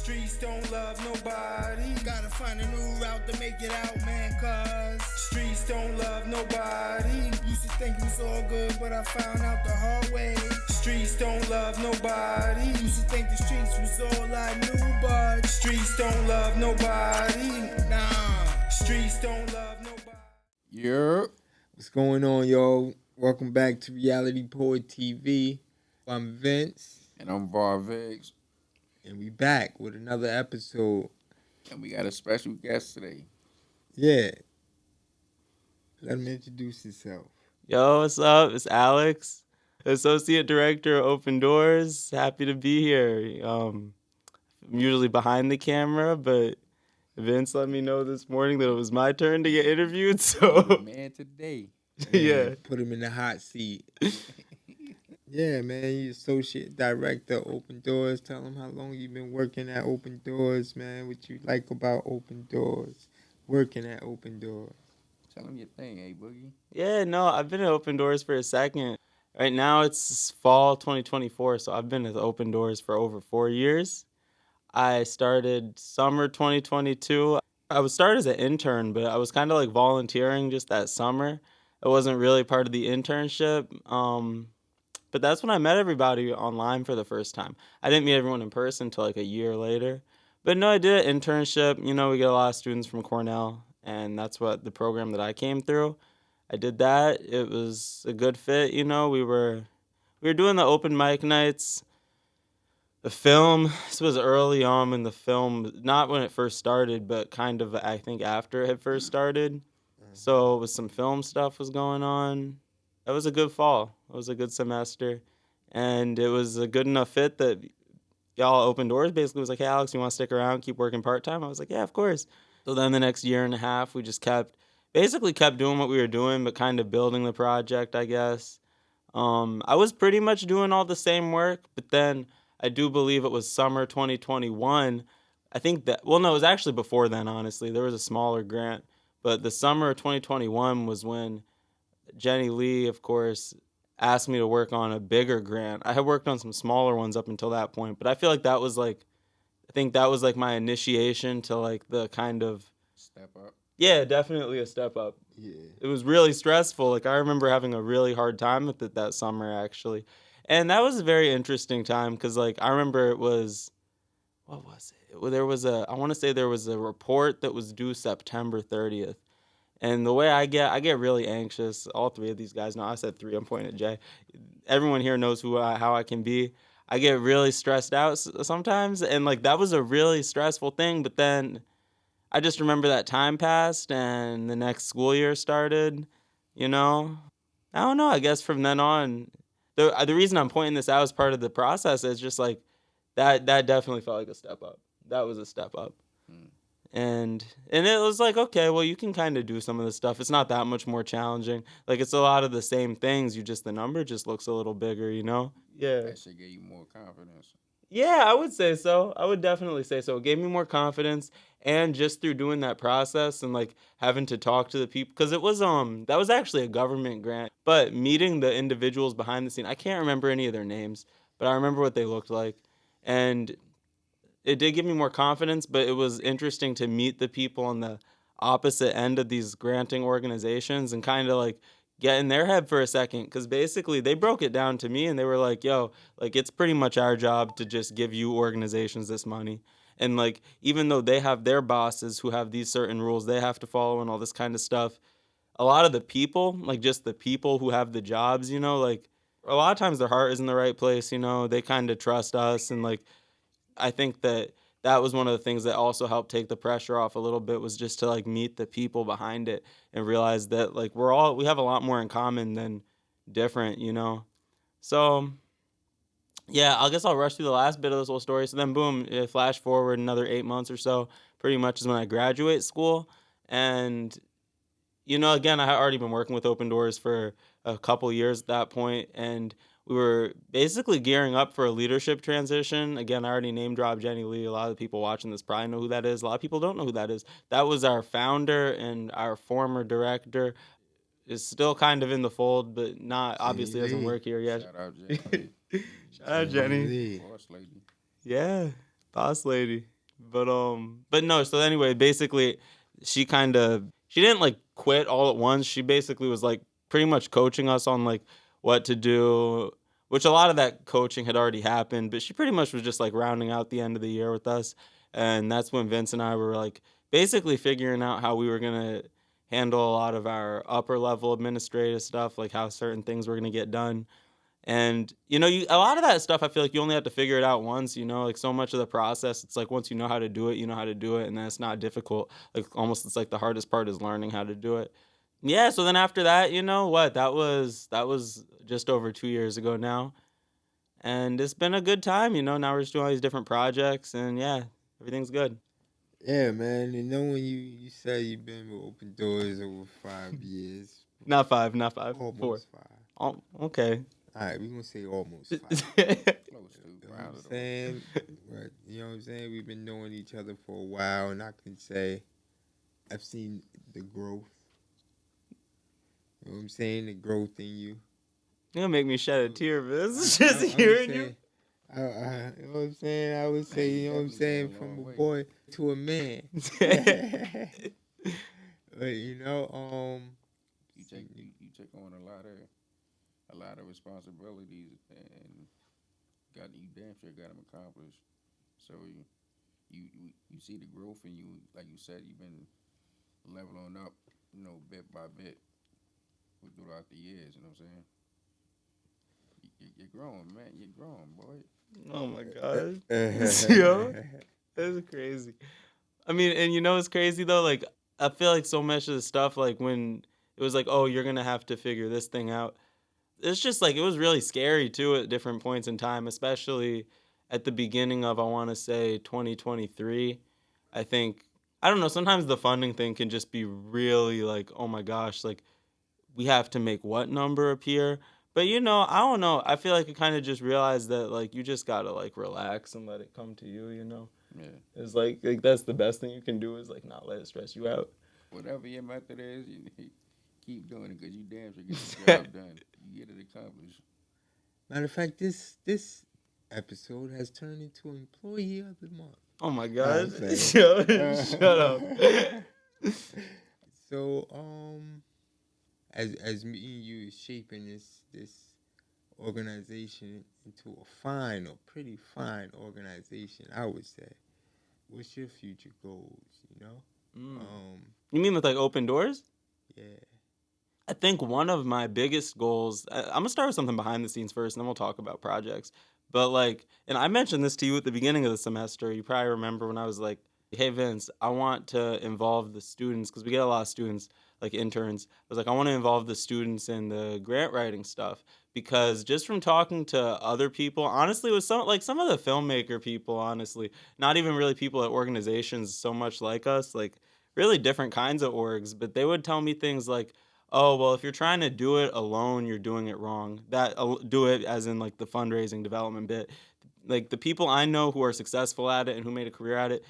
Streets don't love nobody. Gotta find a new route to make it out, man, cause streets don't love nobody. Used to think it was all good, but I found out the hard way. Streets don't love nobody. Used to think the streets was all I knew, but streets don't love nobody. Nah, streets don't love nobody. Yeah. What's going on, y'all? Welcome back to Reality Poet TV. I'm Vince. And I'm Viggz. And we back with another episode. And we got a special guest today. Yeah. Let him introduce himself. Yo, what's up? It's Alex, Associate Director of Open Doors. Happy to be here. I'm usually behind the camera, but Vince let me know this morning that it was my turn to get interviewed, so... Man, today. Yeah. Put him in the hot seat. Yeah, man, you Associate Director of Open Doors. Tell him how long you've been working at Open Doors, man. What you like about Open Doors, working at Open Doors. Tell him your thing, hey, Boogie. Yeah, no, I've been at Open Doors for a second. Right now it's fall 2024, so I've been at Open Doors for over 4 years. I started summer 2022. I was started as an intern, but I was kind of like volunteering just that summer. It wasn't really part of the internship. But that's when I met everybody online for the first time. I didn't meet everyone in person until like a year later. But no, I did an internship. You know, we get a lot of students from Cornell, and that's what the program that I came through. I did that. It was a good fit, you know. We were doing the open mic nights. The film, this was early on in the film, not when it first started, but kind of, I think, after it had first started. So it was some film stuff was going on. It was a good fall. It was a good semester. And it was a good enough fit that y'all Open Doors basically was like, hey, Alex, you want to stick around, keep working part-time? I was like, yeah, of course. So then the next year and a half, we just kept doing what we were doing, but kind of building the project, I guess. I was pretty much doing all the same work, but then I do believe it was summer 2021. I think that, well, no, it was actually before then, honestly. There was a smaller grant. But the summer of 2021 was when Jenny Lee, of course, asked me to work on a bigger grant. I had worked on some smaller ones up until that point, but I feel like that was like, I think that was like my initiation to like the kind of... Step up. Yeah, definitely a step up. Yeah. It was really stressful. Like I remember having a really hard time with it that summer, actually. And that was a very interesting time because like I remember it was... What was it? There was I want to say there was a report that was due September 30th. And the way I get really anxious. All three of these guys know. I said three, I'm pointing at Jay. Everyone here knows how I can be. I get really stressed out sometimes. And like that was a really stressful thing. But then I just remember that time passed and the next school year started, you know. I don't know. I guess from then on, the reason I'm pointing this out as part of the process is just like, that definitely felt like a step up. That was a step up. And it was like, okay, well, you can kind of do some of this stuff. It's not that much more challenging. Like, it's a lot of the same things. The number just looks a little bigger, you know? Yeah. That should give you more confidence. Yeah, I would say so. I would definitely say so. It gave me more confidence. And just through doing that process and, like, having to talk to the people. Because it was, that was actually a government grant. But meeting the individuals behind the scene, I can't remember any of their names, but I remember what they looked like. And it did give me more confidence, but it was interesting to meet the people on the opposite end of these granting organizations and kind of like get in their head for a second. Because basically they broke it down to me and they were like, yo, like it's pretty much our job to just give you organizations this money. And like, even though they have their bosses who have these certain rules they have to follow and all this kind of stuff, a lot of the people, like just the people who have the jobs, you know, like a lot of times their heart is in the right place, you know, they kind of trust us. And like, I think that was one of the things that also helped take the pressure off a little bit was just to like meet the people behind it and realize that like we have a lot more in common than different, you know? So yeah, I guess I'll rush through the last bit of this whole story. So then boom, flash forward another 8 months or so, pretty much is when I graduate school. And, you know, again, I had already been working with Open Doors for a couple years at that point, and we were basically gearing up for a leadership transition. Again, I already name dropped Jenny Lee. A lot of the people watching this probably know who that is. A lot of people don't know who that is. That was our founder and our former director. Is still kind of in the fold, but not obviously doesn't work here yet. Shout out, Jenny. Shout out, Jenny. Boss lady. Yeah, boss lady. but no. So anyway, basically, she didn't like quit all at once. She basically was like pretty much coaching us on like what to do, which a lot of that coaching had already happened. But she pretty much was just like rounding out the end of the year with us, and that's when Vince and I were like basically figuring out how we were gonna handle a lot of our upper level administrative stuff, like how certain things were gonna get done. And a lot of that stuff, I feel like you only have to figure it out once. Like so much of the process, it's like once you know how to do it, you know how to do it, and then it's not difficult. Like almost, it's like the hardest part is learning how to do it. Yeah. So then after that, you know what? That was just over 2 years ago now, and it's been a good time. Now we're just doing all these different projects, and yeah, everything's good. Yeah, man. When you said you've been with Open Doors over 5 years, Not five, not five, 4. almost 5. Oh, okay. All right, we're gonna say almost 5. Close to. You know what Proud I'm of them. saying? Right. You know what I'm saying? We've been knowing each other for a while, and I can say I've seen the growth. You know what I'm saying? The growth in you. You're gonna make me shed a tear, Vince. I Just would hearing say- you. you know what I'm saying? I would say, you know what I'm saying, Definitely from came a a long boy to a man. But You take on a lot of responsibilities, and you damn sure got them accomplished. So you see the growth, and you, like you said, you've been leveling up, bit by bit throughout the years. You know what I'm saying? You're growing, man. You're growing, boy. Oh my god. Yo, that's crazy. I mean, and it's crazy though. Like, I feel like so much of the stuff, like when it was like, oh, you're gonna have to figure this thing out. It's just like it was really scary too at different points in time, especially at the beginning of I want to say 2023. I don't know. Sometimes the funding thing can just be really like, oh my gosh, like we have to make what number appear. But I don't know. I feel like I kind of just realized that like you just gotta like relax and let it come to you. Yeah. It's like that's the best thing you can do is like not let it stress you out. Whatever your method is, you keep doing it because you damn sure get the job done. You get it accomplished. Matter of fact, this episode has turned into Employee of the Month. Oh my god! I'm saying. Shut up. So, as me and you is shaping this organization into a pretty fine organization, I would say. What's your future goals? You mean with like open doors? Yeah. I think one of my biggest goals, I'm going to start with something behind the scenes first, and then we'll talk about projects. But like, and I mentioned this to you at the beginning of the semester. You probably remember when I was like, hey, Vince, I want to involve the students, because we get a lot of students, like interns. I was like, I want to involve the students in the grant writing stuff, because just from talking to other people, honestly, with some of the filmmaker people, honestly, not even really people at organizations so much like us, like really different kinds of orgs, but they would tell me things like, oh, well, if you're trying to do it alone, you're doing it wrong. Do it as in like the fundraising development bit. Like the people I know who are successful at it and who made a career at it,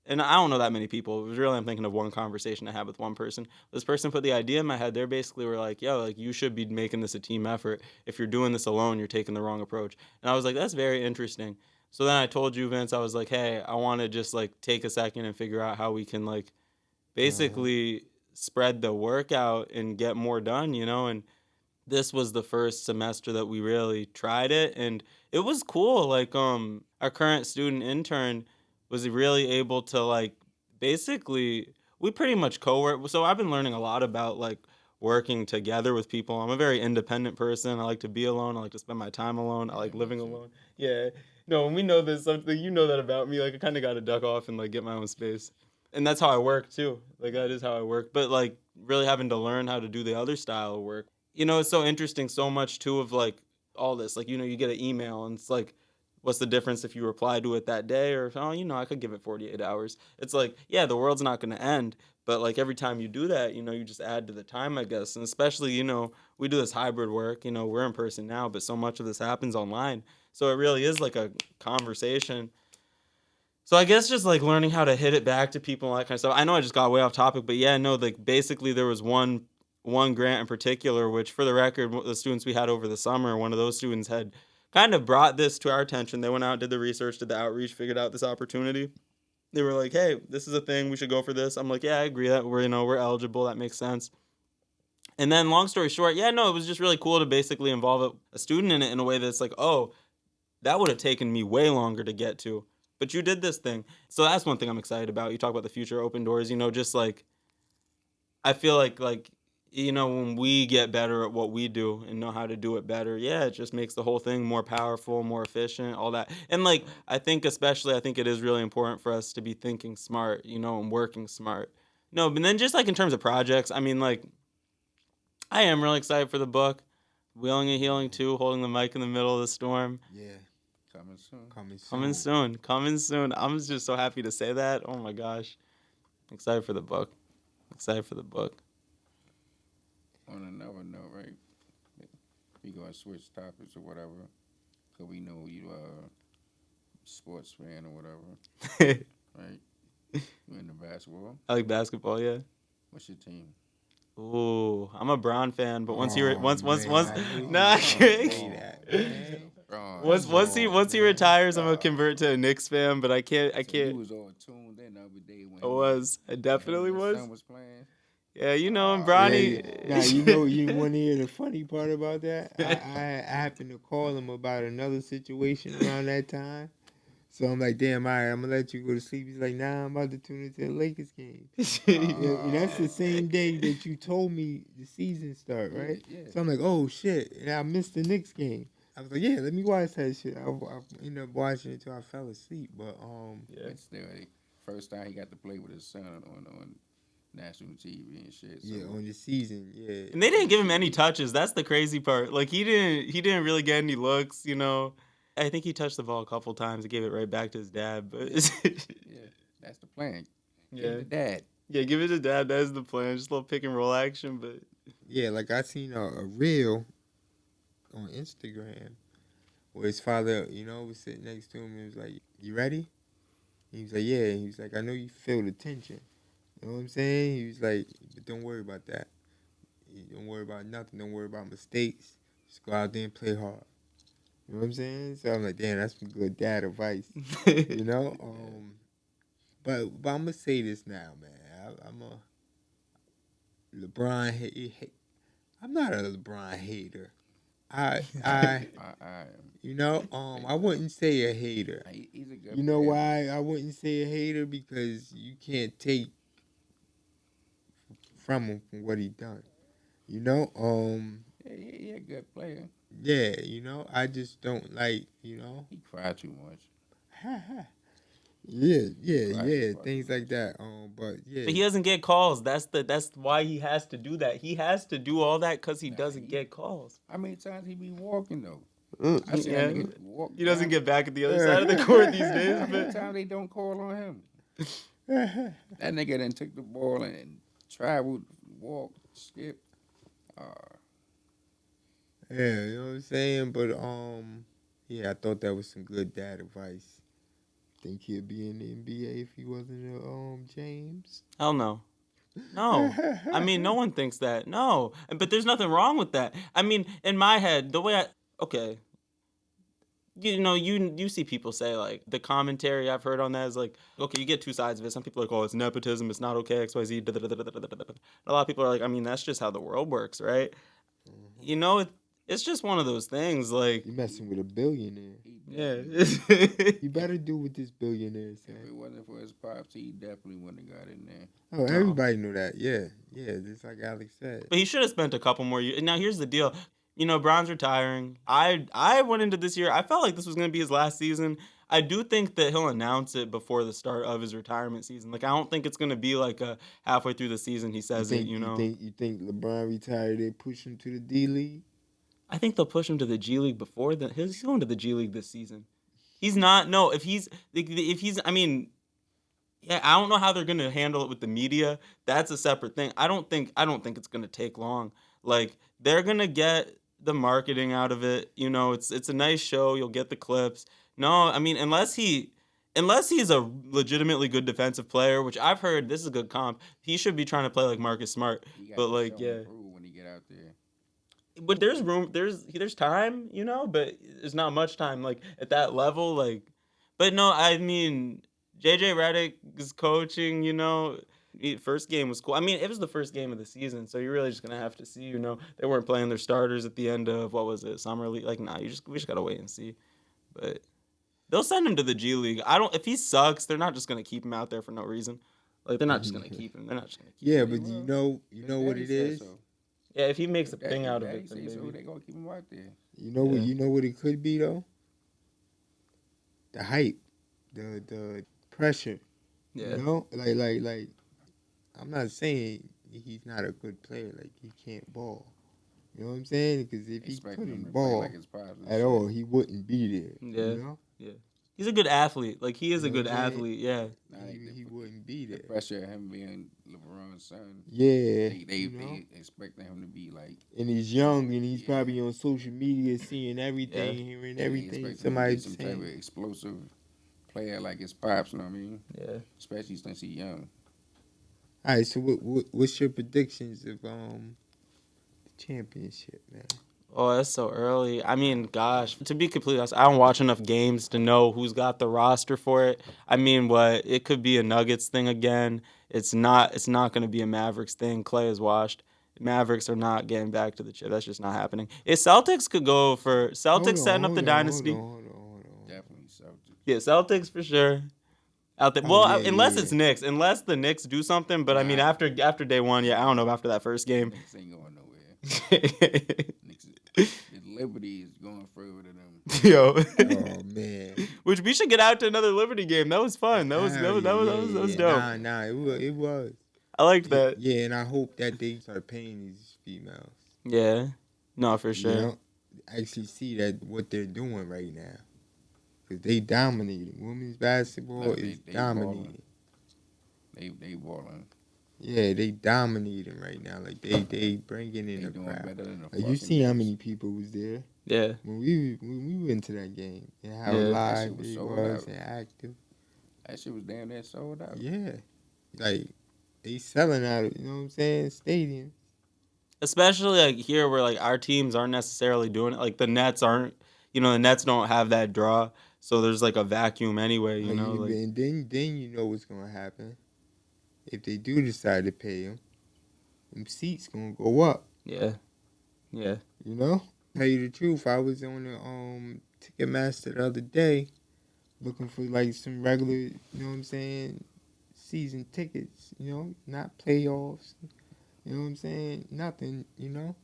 and I don't know that many people. It was really, I'm thinking of one conversation I had with one person. This person put the idea in my head. They basically were like, yo, like you should be making this a team effort. If you're doing this alone, you're taking the wrong approach. And I was like, that's very interesting. So then I told you, Vince, I was like, hey, I want to just like take a second and figure out how we can like basically spread the work out and get more done, and this was the first semester that we really tried it, and it was cool. Like our current student intern was really able to like basically we pretty much co-work. So I've been learning a lot about like working together with people. I'm a very independent person. I like to be alone. I like to spend my time alone. I like living alone. Yeah. No, when we know there's something, that about me, like I kind of got to duck off and like get my own space. And that's how I work too. Like that is how I work. But like really having to learn how to do the other style of work. It's so interesting so much too of like all this. Like, you get an email and it's like, what's the difference if you reply to it that day or, oh, I could give it 48 hours. It's like, yeah, the world's not going to end. But like every time you do that, you just add to the time, I guess. And especially, we do this hybrid work, we're in person now, but so much of this happens online. So it really is like a conversation. So I guess just like learning how to hit it back to people and that kind of stuff. I know I just got way off topic, but yeah, no, like basically there was one grant in particular, which for the record, the students we had over the summer, one of those students had kind of brought this to our attention. They went out, did the research, did the outreach, figured out this opportunity. They were like, hey, this is a thing. We should go for this. I'm like, yeah, I agree that we're eligible. That makes sense. And then long story short, yeah, no, it was just really cool to basically involve a student in it in a way that's like, oh, that would have taken me way longer to get to. But you did this thing. So that's one thing I'm excited about. You talk about the future open doors, just like I feel like when we get better at what we do and know how to do it better, yeah, it just makes the whole thing more powerful, more efficient, all that. And like I think it is really important for us to be thinking smart, and working smart. No, but then just like in terms of projects, I mean like I am really excited for the book. Wheeling and Healing 2, holding the mic in the middle of the storm. Yeah. Coming soon. Coming soon. I'm just so happy to say that. Oh my gosh. Excited for the book. On another note, right? We gonna switch topics or whatever. Cause we know you sports fan or whatever, right? You into basketball? I like basketball, yeah. What's your team? Ooh, I'm a Brown fan, but once he once he retires, I'm gonna convert to a Knicks fan. But I can't. You was all tuned in the other day when I definitely was. Son was playing. Yeah, and Bronny. Yeah, now you want to hear the funny part about that? I happened to call him about another situation around that time. So I'm like, damn, all right, I'm gonna let you go to sleep. He's like, nah, I'm about to tune into the Lakers game. That's the same day that you told me the season start, right? Yeah. So I'm like, oh shit, and I missed the Knicks game. I was like, yeah, let me watch that shit. I ended up watching it until I fell asleep. But yeah, it's still first time he got to play with his son on national TV and shit. So. Yeah, on the season, yeah. And they didn't give him any touches. That's the crazy part. Like he didn't really get any looks, I think he touched the ball a couple times and gave it right back to his dad. But yeah, that's the plan. Give it to dad. Yeah, give it to dad. That's the plan. Just a little pick and roll action, but yeah, like I seen a reel on Instagram where his father, was sitting next to him and was like, "You ready?" He was like, "Yeah." And he was like, "I know you feel the tension." You know what I'm saying? He was like, "But don't worry about that. Don't worry about nothing. Don't worry about mistakes. Just go out there and play hard." You know what I'm saying? So I'm like, damn, that's some good dad advice. But I'm gonna say this now, man. I'm a LeBron I'm not a LeBron hater. I I wouldn't say a hater. He's a good You know why I wouldn't say a hater? Because you can't take from him from what he done. Yeah, he a good player. Yeah, I just don't like, He cried too much. Yeah, things like that. But yeah. But he doesn't get calls. That's why he has to do that. He has to do all that because he doesn't get calls. How many times he be walking though? I see that nigga walk. He doesn't get back at the other side of the court these days. How many times they don't call on him? That nigga then took the ball and traveled, walked, skipped. Yeah, you know what I'm saying? But yeah, I thought that was some good dad advice. Think he'd be in the NBA if he wasn't a James? Hell no. No. I mean, no one thinks that. No. But there's nothing wrong with that. I mean, in my head, the way okay. You see people say, like, the commentary I've heard on that is like, okay, you get two sides of it. Some people are like, oh, it's nepotism, it's not okay, XYZ, da, da, da, da, da, da, da. A lot of people are like, I mean, that's just how the world works, right? Mm-hmm. It's just one of those things, like... You're messing with a billionaire. Yeah. You better do what this billionaire said. If it wasn't for his pops, he definitely wouldn't have got in there. Oh, everybody knew that. Yeah, just like Alex said. But he should have spent a couple more years. Now, here's the deal. Bron's retiring. I went into this year, I felt like this was going to be his last season. I do think that he'll announce it before the start of his retirement season. Like, I don't think it's going to be like a halfway through the season he says it. You think LeBron retired, they push him to the D-League? I think they'll push him to the G League before that. He's going to the G League this season. He's not. No, if he's, I mean, yeah, I don't know how they're gonna handle it with the media. That's a separate thing. I don't think it's gonna take long. Like, they're gonna get the marketing out of it. It's a nice show. You'll get the clips. No, I mean, unless he's a legitimately good defensive player, which I've heard this is a good comp. He should be trying to play like Marcus Smart. But like, yeah. When he get out there. But there's room, there's time, but there's not much time, like, at that level, like. But no, I mean, JJ Redick is coaching, first game was cool. I mean, it was the first game of the season, so you're really just gonna have to see. They weren't playing their starters at the end of what was it, summer league? Like, nah, we just gotta wait and see. But they'll send him to the G League. If he sucks, they're not just gonna keep him out there for no reason. Like, they're not just gonna keep him. They're not just gonna keep Yeah, him. but you know what it is. Yeah, if he makes a thing out of it, then so maybe. they gonna keep him out there. You know what it could be though. The hype, the pressure. Yeah. Like. I'm not saying he's not a good player. Like he can't ball. You know what I'm saying? Because if he couldn't ball like his pops and at shit. all, he wouldn't be there. Yeah. You know? Yeah. He's a good athlete. Like, he is a You know good what I'm saying? athlete. Yeah. Nah, He wouldn't be the there. pressure of him being LeBron's son. Yeah. They expecting him to be like. And he's young, and he's Yeah. probably on social media, seeing everything, Yeah. hearing They everything expect him to be somebody's some type of saying. explosive player like his pops. You know what I mean? Yeah. Especially since he's young. All right, so what's your predictions of the championship, man? Oh, that's so early. I mean, gosh, to be completely honest, I don't watch enough games to know who's got the roster for it. I mean, it could be a Nuggets thing again. It's not going to be a Mavericks thing. Clay is washed. Mavericks are not getting back to the chip. That's just not happening. If Celtics could go for Celtics setting up the dynasty. Hold on. Definitely Celtics. Yeah, Celtics for sure. Out there. Oh, Well, yeah, unless yeah. it's Knicks. Unless the Knicks do something. But I mean, Nah. after day one, yeah, I don't know after that first game. Knicks ain't going nowhere. Knicks, the Liberty is going further than them. Yo. Oh man. Which we should get out to another Liberty game. That was fun. That was dope. Nah, it was. I liked that. Yeah, and I hope that they start paying these females. Yeah. No, for sure. You know, actually see that what they're doing right now, because they dominating. Women's basketball Look, is they dominating. They balling. Yeah, they dominating right now. Like they bringing in They the doing crowd. better than the Like you fucking see how Knicks. many people was there Yeah. when we went to that game and how Yeah. That live shit was it sold was out. and active. That shit was damn near sold out. Yeah, like they selling out. You know what I'm saying? Stadium. Especially like here where like our teams aren't necessarily doing it. Like the Nets aren't, the Nets don't have that draw. So there's like a vacuum anyway, And then you know what's gonna happen if they do decide to pay them. Them seats gonna go up. Yeah. Yeah. You know. Tell you the truth, I was on the Ticketmaster the other day, looking for like some regular, you know what I'm saying, season tickets. You know, not playoffs. You know what I'm saying? Nothing. You know.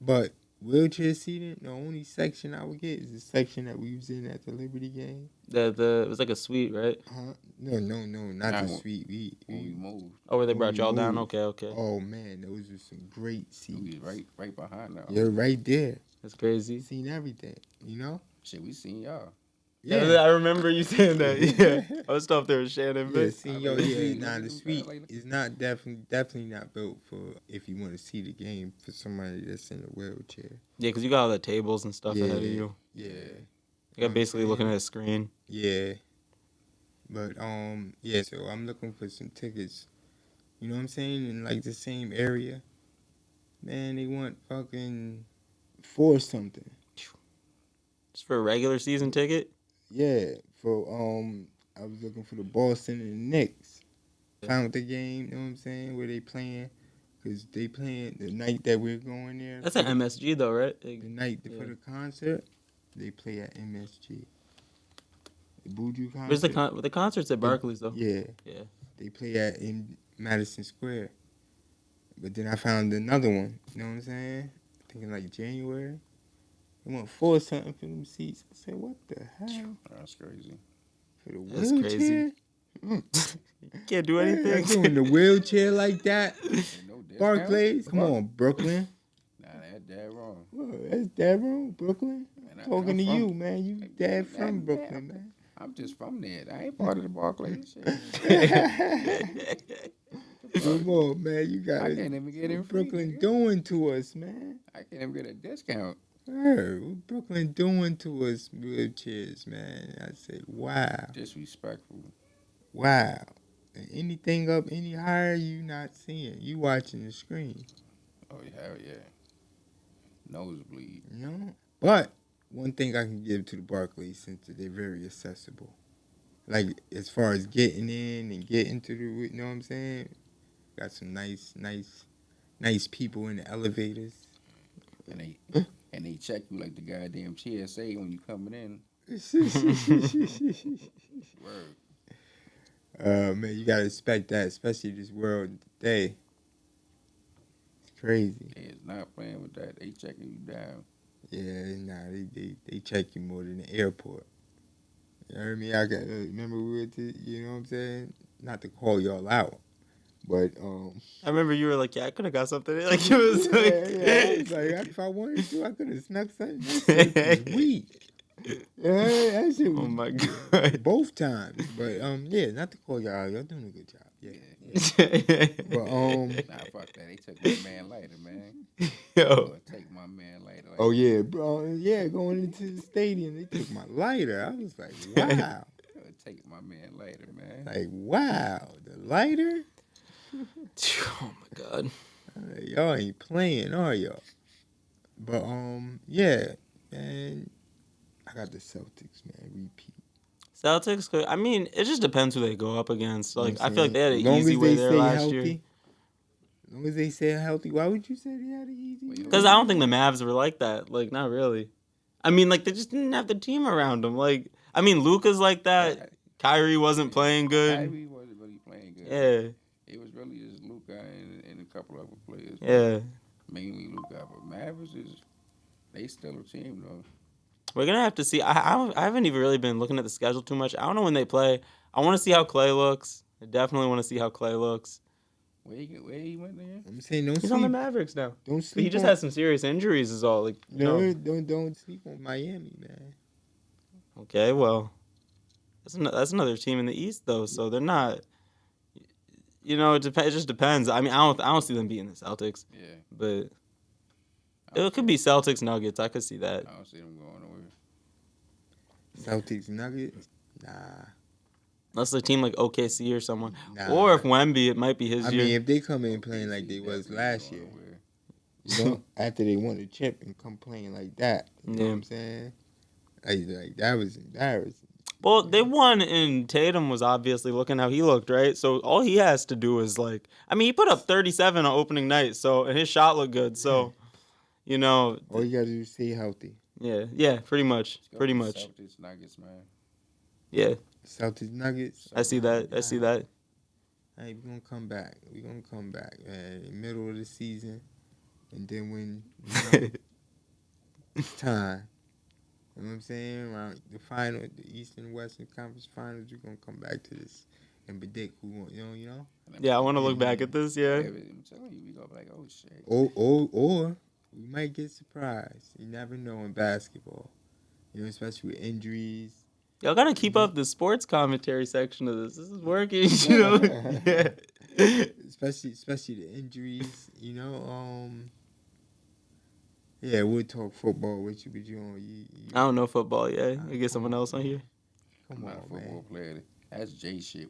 But wheelchair seating, the only section I would get is the section that we was in at the Liberty game. It was like a suite, right? Huh? No, not Nah, the suite. When we We moved, Oh, where they brought we y'all down? moved. Okay. Oh man, those were some great we seats. was right behind now. You're right there. That's crazy. Seen everything. You know? Shit, we seen y'all. Yeah, I remember you saying that. Yeah. I was still up there with Shannon, Yeah, but see, I mean, see, nah, the them suite guys like- is not definitely not built for if you want to see the game for somebody that's in a wheelchair. yeah, because you got all the tables and stuff ahead of you. Yeah, You got basically looking at a screen. yeah. But yeah. So I'm looking for some tickets. You know what I'm saying? In like the same area. Man, they want fucking $4 something. Just for a regular season ticket? Yeah, for I was looking for the Boston and the Knicks. Yeah. Found the game, you know what I'm saying, where they playing, because they playing the night that we're going there. That's at MSG though, right? The night Yeah. for the concert, they play at MSG. The Buju concert. Where's the concerts at Barclays though? Yeah, Yeah. they play in Madison Square. But then I found another one, you know what I'm saying? Thinking like January. They want $4 something for them seats. I said, what the hell? That's crazy. For the That's wheelchair? crazy. Can't do anything. Doing the wheelchair like that? Ain't no discount. Barclays? Come on, Brooklyn. Nah, that's dead wrong. Whoa, that's dead wrong, Brooklyn. Man, Talking I'm to from- you, man. You dead from Man, Brooklyn, man. I'm just from there. I ain't part of the Barclays. Shit. Come on, man. You got I it. can't even get in What free. Brooklyn nigga. doing to us, man? I can't even get a discount. What Brooklyn doing to us wheelchairs, man? I said, wow. Disrespectful. Wow. And anything up any higher, you not seeing. You watching the screen, Oh, hell yeah. Nosebleed. you know? But one thing I can give to the Barclays, since they're very accessible. Like as far as getting in and getting to the, you know what I'm saying? Got some nice people in the elevators. And they check you like the goddamn TSA when you coming in. Word. Man, you gotta expect that, especially this world today. It's crazy. They is not playing with that. They checking you down. Yeah, nah, they check you more than the airport. You heard me? I got remember we were to, you know what I'm saying? Not to call y'all out, but I remember you were like, yeah, I could have got something. Like, it was like... yeah. I was like, if I wanted to, I could have snuck something. That shit was weak. Yeah, that shit was Oh my God. both times. But yeah, not to call y'all out. Y'all doing a good job. Yeah. But Nah, fuck that. They took my man lighter, man. Yo. Take my man lighter. Like, oh yeah, bro. Yeah, going into the stadium, they took my lighter. I was like, wow. Take my man lighter, man. Like, wow, the lighter? Oh my God. Y'all ain't playing, are y'all? But yeah, man. I got the Celtics, man. Repeat. Celtics could, I mean, it just depends who they go up against. You know Like, what I'm I feel like they had saying? an easy way there last healthy, year. as long as they stay healthy, why would you say they had an easy? Because I don't think the Mavs were like that. Like, not really. I mean, like, they just didn't have the team around them. Like, I mean, Luka's like that. Kyrie wasn't playing good. Kyrie wasn't really playing good. Yeah. It was really just Luka and a couple other players. Yeah. Mainly Luka. But Mavericks they still a team, though. We're going to have to see. I haven't even really been looking at the schedule too much. I don't know when they play. I want to see how Clay looks. I definitely want to see how Clay looks. Where he went there? I'm saying don't He's sleep. on the Mavericks now. Don't But sleep. he just on, had some serious injuries is all. Like, no, don't sleep on Miami, man. Okay, well, that's another team in the East, though, so they're not. You know, it just depends. I mean, I don't see them beating the Celtics. Yeah. But it could be Celtics Nuggets. I could see that. I don't see them going nowhere. Celtics Nuggets, nah. Unless a team like OKC or someone. Nah. Or if Wemby, it might be his I year. mean, if they come in playing like they was last year, you know, after they won the chip and come playing like that, you know what I'm saying? Like that was embarrassing. Well, they won, and Tatum was obviously looking how he looked, right? So all he has to do is like, I mean, he put up 37 on opening night, so and his shot looked good. So, you know, all you gotta do is stay healthy. Yeah, pretty much. Celtics Nuggets, man. Yeah. Celtics Nuggets. I see that. Hey, we're gonna come back. Man. In the middle of the season, and then when it's time. You know what I'm saying? Around the final, the Eastern and Western Conference Finals, we're gonna come back to this and predict who won. You know. Yeah, I want to look back at this. Yeah. I'm telling you, we go like, oh shit. Or we might get surprised. You never know in basketball. You know, especially with injuries. Y'all gotta keep up the sports commentary section of this. This is working, you know. Yeah. Especially the injuries. You know. Yeah, we'll talk football with you, but you I don't know football. Yeah, you get someone else on here. Come I'm not a on, football man. player. That's Jay shit.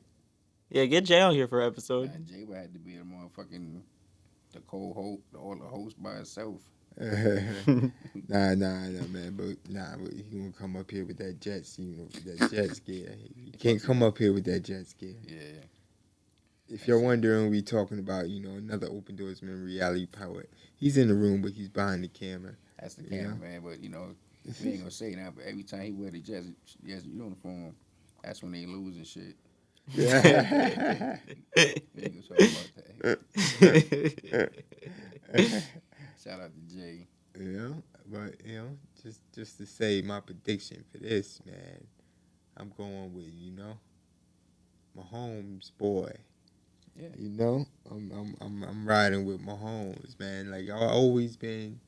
Yeah, get Jay on here for an episode. Man, Jay would have to be a motherfucking the co-host, or the host by himself. Nah, man. But he gonna come up here with that Jets, that jet scare. He can't come up here with that jet scare. Yeah. If you're wondering, we talking about, another Open Doors man, reality poet. He's in the room, but he's behind the camera. That's the camera, man. But, we ain't gonna say that, but every time he wear the Jets uniform, that's when they lose and shit. Yeah. We ain't gonna talk about that. Shout out to Jay. But, just to say my prediction for this, man, I'm going with, Mahomes, boy. Yeah. I'm riding with Mahomes, man. Like, I've always been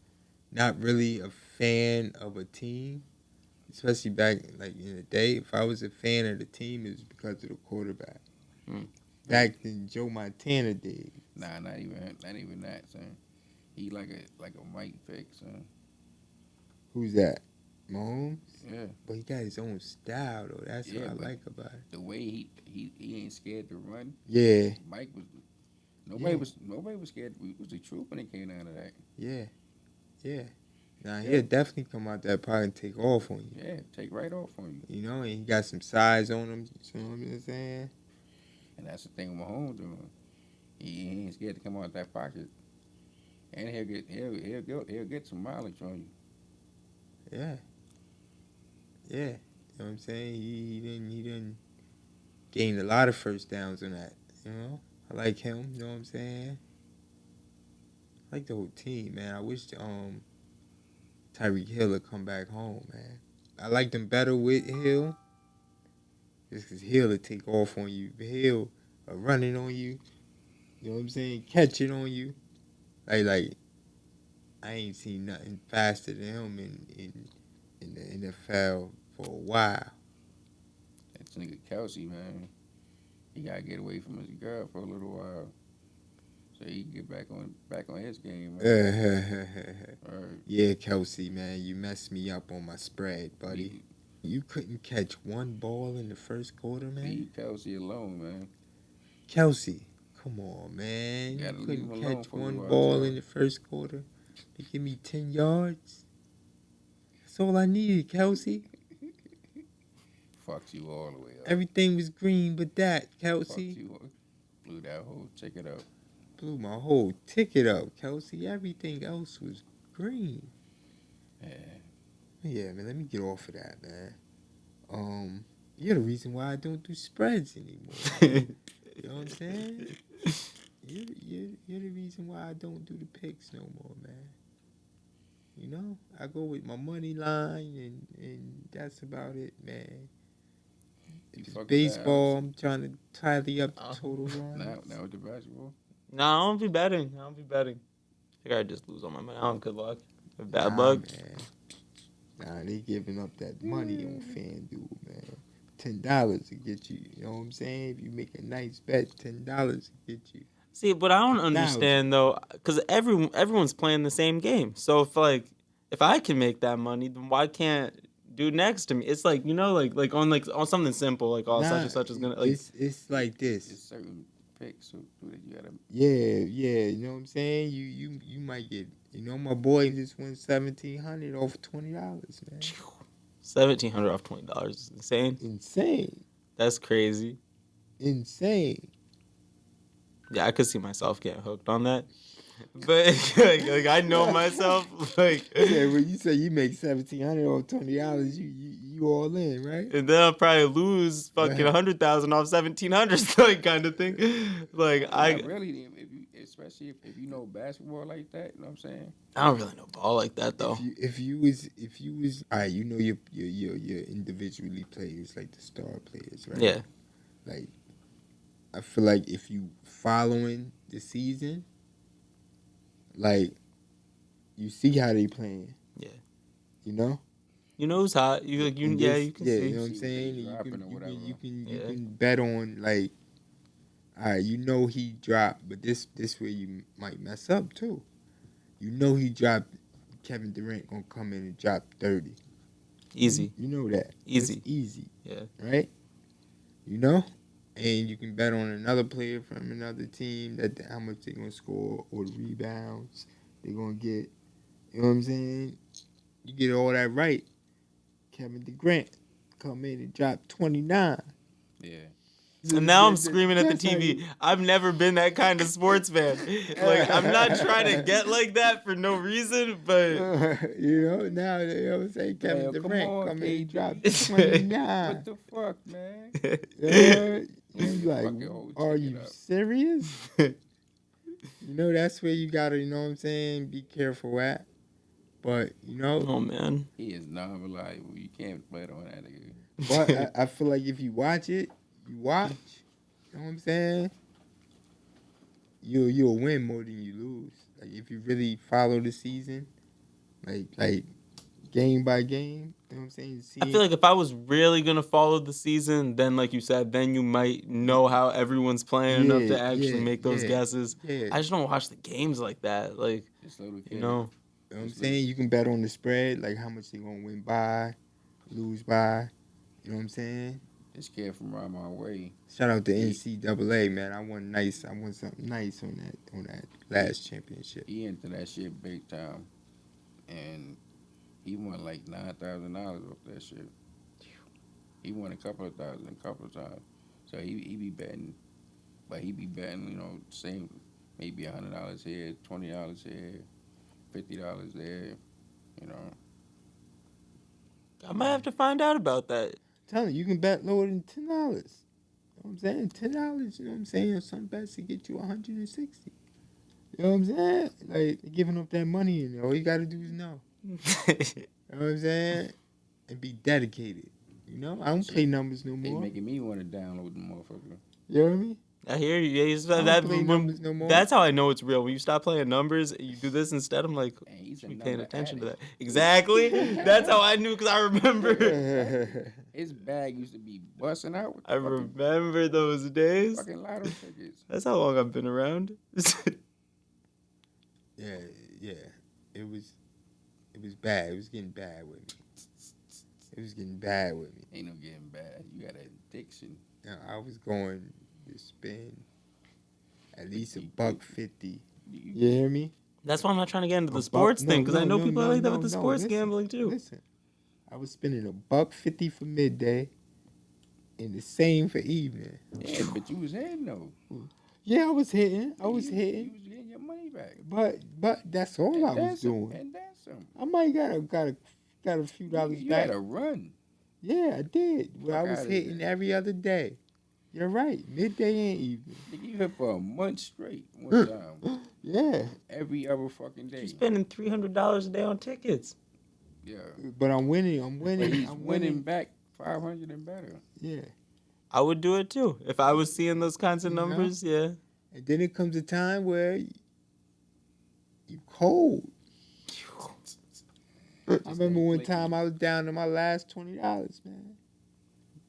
not really a fan of a team, especially back like in the day. If I was a fan of the team, it was because of the quarterback. Back in Joe Montana days. Nah, not even that, son. He like a Mike Vick, son. Who's that? Mahomes? Yeah. But he got his own style though. That's what I like about it. The way he ain't scared to run. Yeah. Mike was nobody was scared. We was the truth when it came down to that. Yeah. Now Yeah. he'll definitely come out that pot and take off on you. Yeah, take right off on you. You know, and he got some size on him. You know what I'm saying? And that's the thing with Mahomes doing. He ain't scared to come out that pocket, and he'll get some mileage on you. Yeah. Yeah. You know what I'm saying? He didn't gain a lot of first downs on that. You know? I like him, you know what I'm saying? I like the whole team, man. I wish Tyreek Hill would come back home, man. I liked him better with Hill. Just because Hill would take off on you. Hill running on you. You know what I'm saying? Catching on you. Like I ain't seen nothing faster than him in the NFL for a while. That nigga Kelsey, man, he gotta get away from his girl for a little while, so he can get back on his game. Man. Right. Yeah, Kelsey, man, you messed me up on my spread, buddy. You couldn't catch one ball in the first quarter, man. Leave Kelsey alone, man. Kelsey, come on, man. You You couldn't leave him catch alone for a one while, ball too. in the first quarter. They give me 10 yards. That's all I needed, Kelsey. Fucked you all the way up. Everything was green but that, Fucked Kelsey. you up. Blew that whole ticket up. Blew my whole ticket up, Kelsey. Everything else was green. Yeah. Yeah, man, let me get off of that, man. You're the reason why I don't do spreads anymore. You know what I'm saying? You're the reason why I don't do the picks no more, man. You know, I go with my money line and that's about it, man. You If it's fuck with baseball, I'm trying to tally up the total that, runs. now with the basketball. No, I don't be betting. I think I just lose all my money. I don't good luck. Bad Nah, luck. man. Nah, they giving up that money on FanDuel, man. $10 to get you. You know what I'm saying? If you make a nice bet, $10 to get you. See, but I don't 1,000. understand though, because everyone's playing the same game. So if I can make that money, then why can't dude next to me? It's like like on something simple like such Nah, and such is gonna like. it's like this. It's certain picks so that you gotta. Yeah, you know what I'm saying? You might get. You know, my boy just won $1,700 off $20, man. $1,700 off $20 is insane. Insane. That's crazy. Insane. Yeah, I could see myself getting hooked on that. But like I know myself. Like Yeah, when you say you make $1,700 off $20, you all in, right? and then I'll probably lose fucking 100,000 off 1,700, like kind of thing. Like Not really, especially if you know basketball like that. You know what I'm saying? I don't really know ball like that though. If you was all right, you know your individually players like the star players, right? Yeah. Like I feel like if you following the season, like you see how they playing. Yeah. You know? You know who's hot? You can see. You know what I'm See saying? they You dropping can, or you whatever. can you Yeah. can bet on like, all right, you know he dropped, but this where you might mess up too. You know he dropped. Kevin Durant gonna come in and drop 30. Easy. You know that. Easy. It's easy. Yeah. Right? You know? And you can bet on another player from another team that how much they're gonna score or the rebounds they're gonna get. You know what I'm saying? You get all that right. Kevin Durant come in and drop 29. Yeah. And now I'm screaming at the TV. I've never been that kind of sports fan. Like I'm not trying to get like that for no reason, but you know, now they always say Kevin Damn, come Durant on, come in and KD. drop 29. What the fuck, man? You like, Fucking whole are ticket you up. serious? You know, that's where you gotta, you know what I'm saying, be careful at. But, you know, oh man. He is non-reliable. You can't bet on that nigga. but I feel like if you watch it, you know what I'm saying? You'll win more than you lose. Like if you really follow the season, like game by game, you know what I'm saying? I feel like if I was really gonna follow the season, then like you said, then you might know how everyone's playing enough to actually make those guesses. Yeah. I just don't watch the games like that. Like Just little kid. you know. You know what I'm saying? You can bet on the spread, like how much they gonna win by, lose by. You know what I'm saying? This kid from around my way. Shout out to NCAA, man. I won something nice on that last championship. He into that shit big time, and He won like $9,000 off that shit. He won a couple of thousand, a couple of times. So he be betting, but he be betting, same maybe $100 here, $20 here, $50 there, you know. I might have to find out about that. Tell you can bet lower than $10. You know what I'm saying? $10, you know what I'm saying? Some bets to get you 160. You know what I'm saying? Like, they're giving up that money, and all you got to do is know. You know what I'm saying? And be dedicated. You know? I don't play numbers no They more. making me want to download the motherfucker. You know what I mean? I hear you. Yeah, I don't play numbers no more. That's how I know it's real. When you stop playing numbers, you do this instead. I'm like, And he's a you paying number attention to that. addict. Exactly. That's how I knew because I remember. His bag used to be busting out with I remember those days. fucking lotto tickets. That's how long I've been around. Yeah. It was bad. It was getting bad with me. Ain't no getting bad. You got an addiction. You know, I was going to spend at least $150. You hear me? That's why I'm not trying to get into the sports thing because I know people like that with the sports gambling too. Listen, I was spending $150 for midday, and the same for evening. Yeah, but you was hitting though. Yeah, I was hitting. You was getting your money back. But that's all I was doing. And that's some. I might got a few dollars You back. had a run. Yeah, I did. Well, I was outta hitting every other day. You're right, midday and evening. Nigga, you hit for a month straight one time. Yeah, Every other fucking day. You're spending $300 a day on tickets. Yeah. but I'm winning. But he's winning back 500 and better. Yeah, I would do it too if I was seeing those kinds of You know? numbers. Yeah. and then it comes a time where you cold. I remember one time I was down to my last $20, man.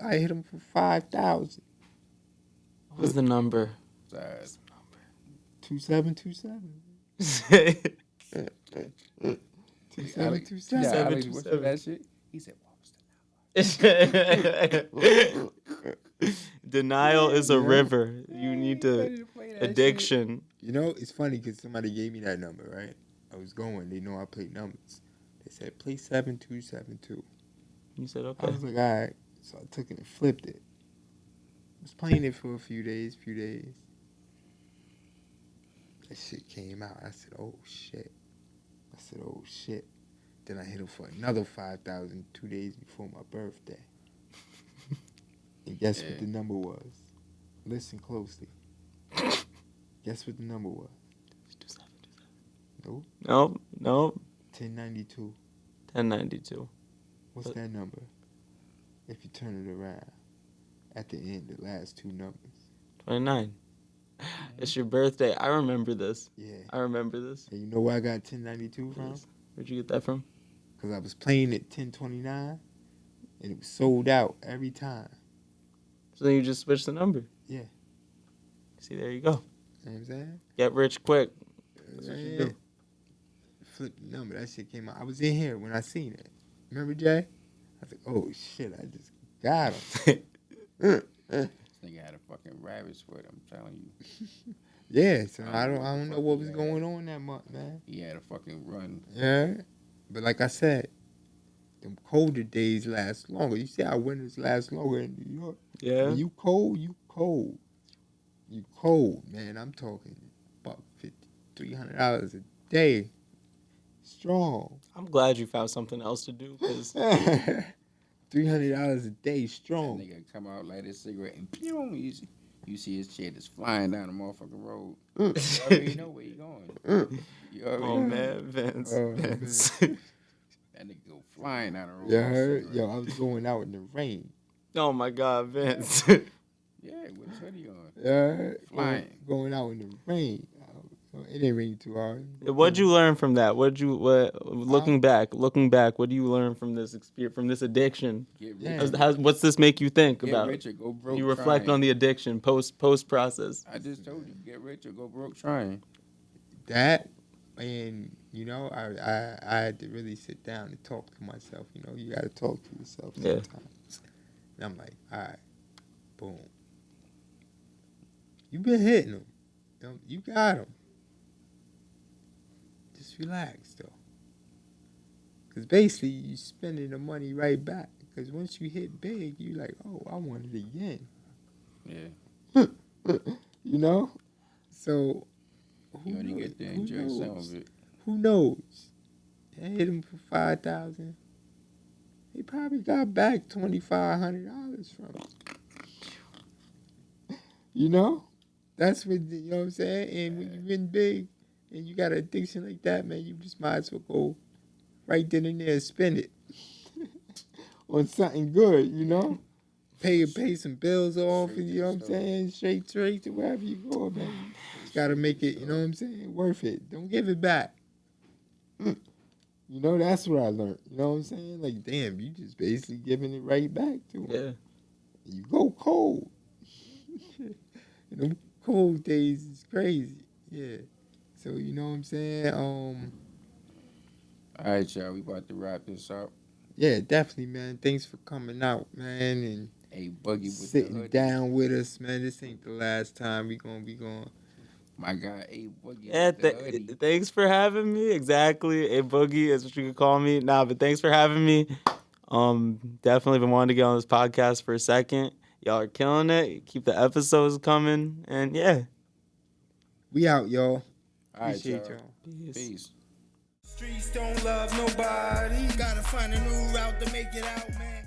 I hit him for 5,000. What was the number? 2727. Alex, 2727. yeah, Alex, what's that shit? He said, what was the Denial is a Yeah. river. You need to ready to play that addiction. You know, it's funny because somebody gave me that number, right? I was going. They know I play numbers. They said, play 7272. You said I okay. was like, all right. So I took it and flipped it. I was playing it for a few days. That shit came out. I said, oh, shit. Then I hit him for another 5,000 2 days before my birthday. And guess what the number was? Listen closely. Guess what the number was? Nope. Nope. 1092. 1092. What's that number? If you turn it around. At the end, the last two numbers. 29. It's your birthday. I remember this. Yeah. I remember this. And you know where I got 1092 from? Where'd you get that from? Because I was playing at 1029, and it was sold out every time. So then you just switched the number. Yeah. See, there you go. You know what I'm saying? Get rich quick. That's what you do. Flip the number. That shit came out. I was in here when I seen it. Remember, Jay? I was like, oh, shit, I just got him. This nigga had a fucking rabbit's foot, I'm telling you. Yeah, so I don't know what was going on that month, man. He had a fucking run. Yeah. But like I said, them colder days last longer. You see how winters last longer in New York? Yeah. When you cold, you cold. You cold, man. I'm talking about $300 a day. Strong. I'm glad you found something else to do because $300 a day, That strong. nigga come out, light his cigarette, and pew, you see his chair just flying down the motherfucking road. You already know where he going. You already oh know. man, Vince. Oh, Vince. That nigga go flying down the road. You with his heard? cigarette. Yo, I was going out in the rain. oh my God, Vince. Yeah, with his hoodie on. Yeah, Flying. going out in the rain. It ain't raining too hard. What'd you learn from that? Looking back, what do you learn from this experience, from this addiction? Get Yeah. rich. What's this make you think Get about? rich or go broke You reflect trying. on the addiction post process. I just told you, get rich or go broke trying. That, and you know, I had to really sit down and talk to myself. You know, you got to talk to yourself Yeah. sometimes. And I'm like, all right, boom. You been hitting them. You got them. Just relax, though. Because basically, you spending the money right back. Because once you hit big, you like, oh, I want it again. Yeah. You know? So, You only get to enjoy some of it. Who knows? I hit him for 5,000. He probably got back $2,500 from it. You know? That's what, you know what I'm saying? And when you win big and you got an addiction like that, man, you just might as well go right then and there and spend it on something good, you know? Pay some bills off, and you know what I'm saying? Straight to wherever you go, man. You just got to make it, you know what I'm saying, worth it. Don't give it back. You know, that's what I learned. You know what I'm saying? Like, damn, you just basically giving it right back to him. Yeah. You go cold. And them cold days is crazy. Yeah. So, you know what I'm saying? All right, y'all. We about to wrap this up. Yeah, definitely, man. Thanks for coming out, man, and Hey, Buggy with sitting the down with us, man. This ain't the last time we gonna be going. My God, hey, Buggy Yeah, with the hoodie. thanks for having me. Exactly. A boogie is what you could call me. Nah, but thanks for having me. Definitely been wanting to get on this podcast for a second. Y'all are killing it. Keep the episodes coming. And yeah. We out, y'all. All right, Appreciate y'all. y'all. Peace. Streets don't love nobody. Gotta find a new route to make it out, man.